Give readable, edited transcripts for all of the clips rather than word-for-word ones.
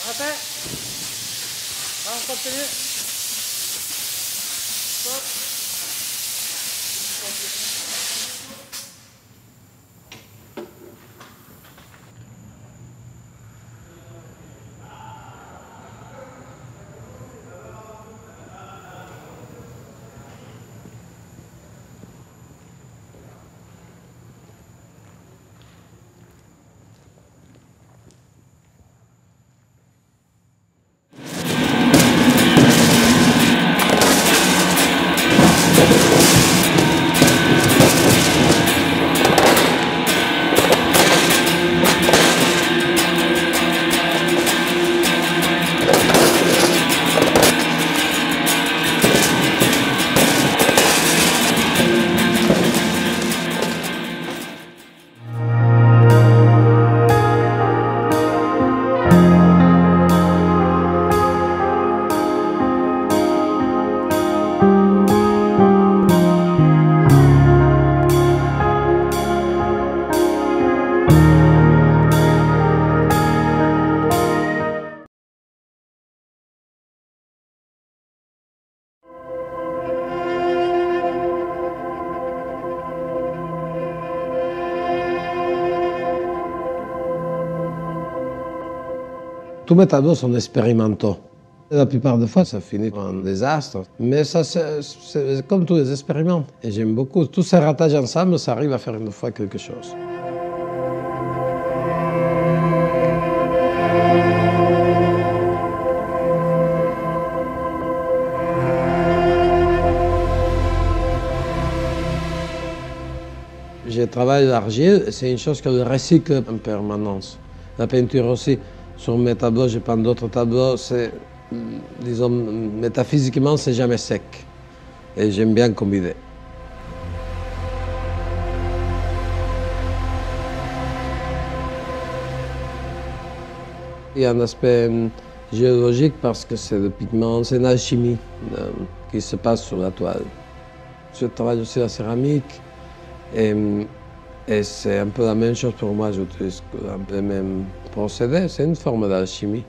Arrêtez. On continue. Stop. Tous mes tableaux sont expérimentaux. La plupart des fois, ça finit en désastre. Mais ça, c'est comme tous les expériments. Et j'aime beaucoup. Tous ces ratages ensemble, ça arrive à faire une fois quelque chose. Je travaille l'argile, c'est une chose que je recycle en permanence. La peinture aussi. Sur mes tableaux, je peins d'autres tableaux, disons, métaphysiquement, c'est jamais sec. Et j'aime bien combiner. Il y a un aspect géologique parce que c'est le pigment, c'est une alchimie qui se passe sur la toile. Je travaille aussi la céramique et c'est un peu la même chose pour moi, j'utilise un peu le même procédé, c'est une forme d'alchimie.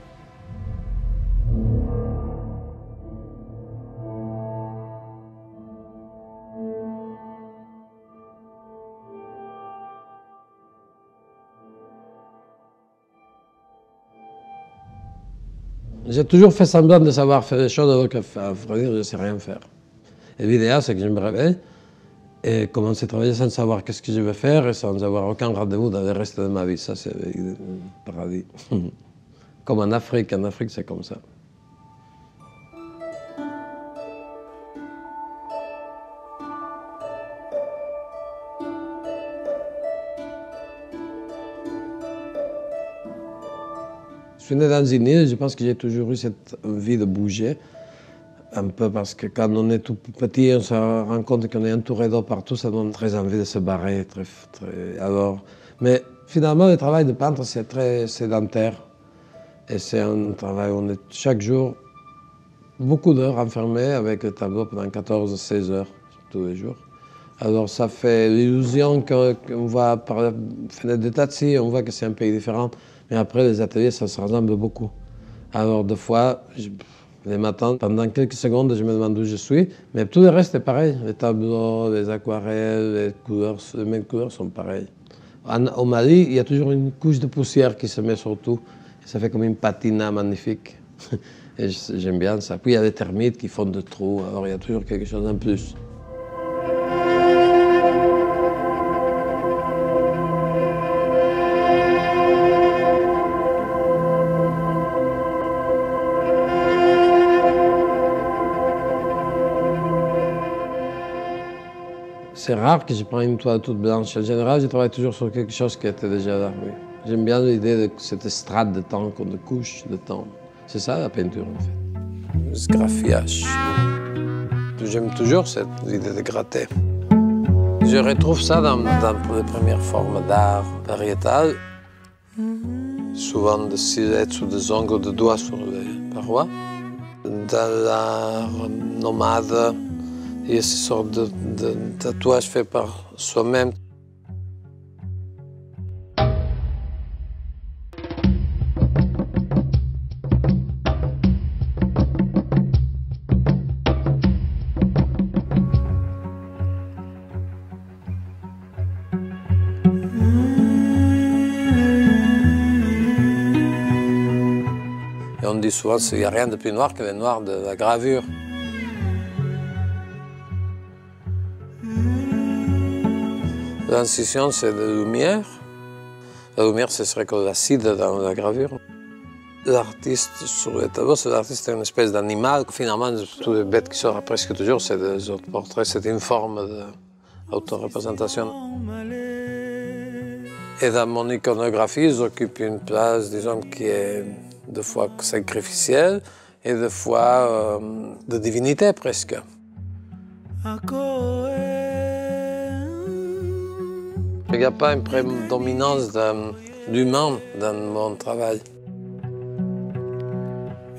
J'ai toujours fait semblant de savoir faire les choses alors qu'à vrai dire, je ne sais rien faire. Et l'idéal, c'est que je me réveille et commencer à travailler sans savoir qu'est-ce que je vais faire et sans avoir aucun rendez-vous dans le reste de ma vie. Ça, c'est le paradis. Comme en Afrique c'est comme ça. Je suis né dans une île, je pense que j'ai toujours eu cette envie de bouger. Un peu parce que quand on est tout petit, on se rend compte qu'on est entouré d'eau partout, ça donne très envie de se barrer. Alors, mais finalement, le travail de peintre, c'est très sédentaire. Et c'est un travail où on est chaque jour, beaucoup d'heures enfermés avec le tableau pendant 14-16 heures tous les jours. Alors ça fait l'illusion qu'on voit par la fenêtre de taxi, on voit que c'est un pays différent. Mais après, les ateliers, ça se ressemble beaucoup. Alors des fois, les matins, pendant quelques secondes, je me demande où je suis. Mais tout le reste est pareil. Les tableaux, les aquarelles, les couleurs, les mêmes couleurs sont pareilles. Au Mali, il y a toujours une couche de poussière qui se met sur tout. Et ça fait comme une patina magnifique. Et j'aime bien ça. Puis il y a les termites qui font des trous. Alors il y a toujours quelque chose en plus. C'est rare que je prenne une toile toute blanche. En général, je travaille toujours sur quelque chose qui était déjà là. Oui. J'aime bien l'idée de cette strate de temps, de couche de temps. C'est ça la peinture, en fait. Ce graffiage. J'aime toujours cette idée de gratter. Je retrouve ça dans les premières formes d'art variétal. Souvent des silhouettes ou des ongles de doigts sur les parois. Dans l'art nomade, il y a ces sortes de tatouages faits par soi-même. dit souvent qu'il n'y a rien de plus noir que le noir de la gravure. L'incision, c'est de la lumière. La lumière, ce serait comme l'acide dans la gravure. L'artiste sur les tableaux, l'artiste est une espèce d'animal. Finalement, toutes les bêtes qui sortent presque toujours, c'est des autres portraits. C'est une forme d'autoreprésentation. Et dans mon iconographie, j'occupe une place, disons, qui est des fois sacrificielle et des fois de divinité presque. Il n'y a pas une prédominance d'humain dans mon travail.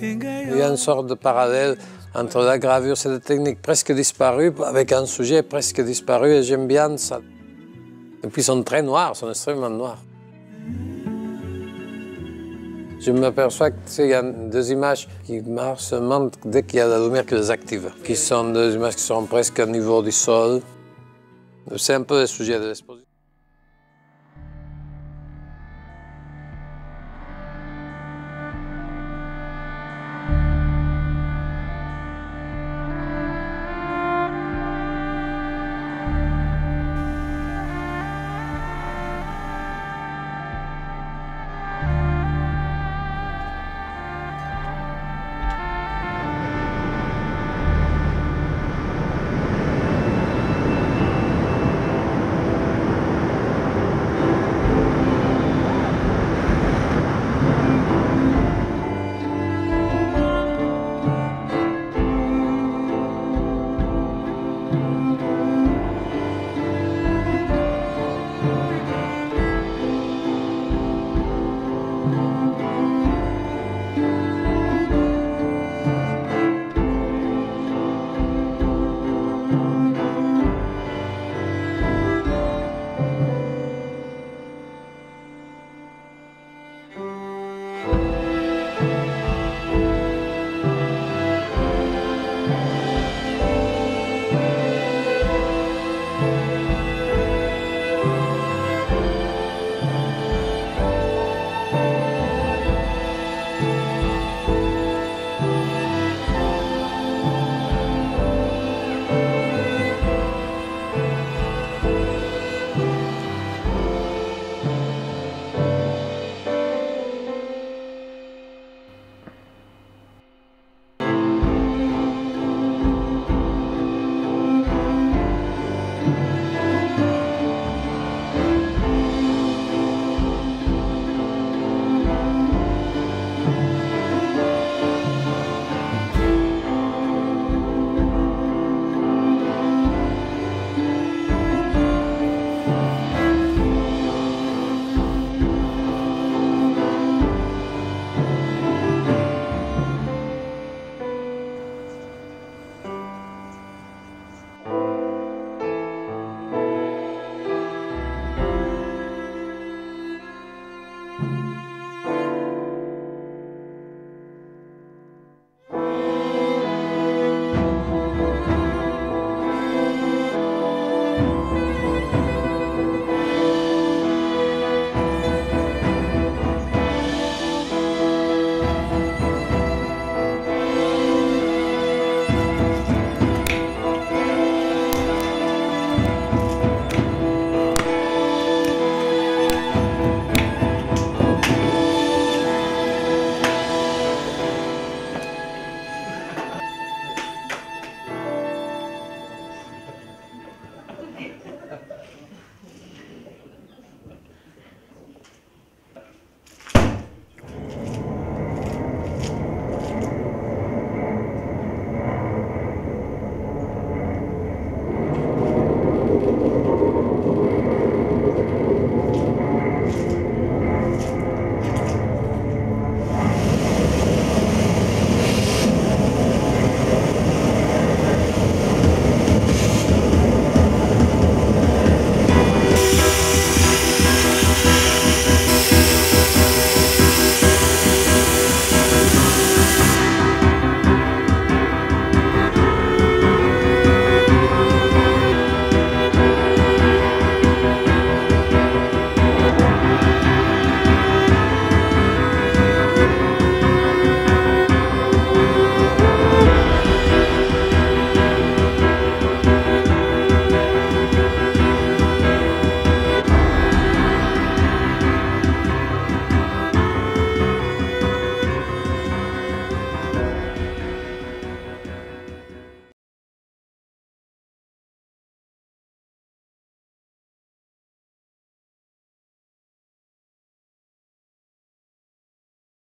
Il y a une sorte de parallèle entre la gravure, c'est des techniques presque disparues, avec un sujet presque disparu, et j'aime bien ça. Et puis ils sont très noirs, ils sont extrêmement noirs. Je m'aperçois qu'il y a des images qui marchent seulement dès qu'il y a la lumière qui les active, qui sont des images qui sont presque au niveau du sol. C'est un peu le sujet de l'exposition.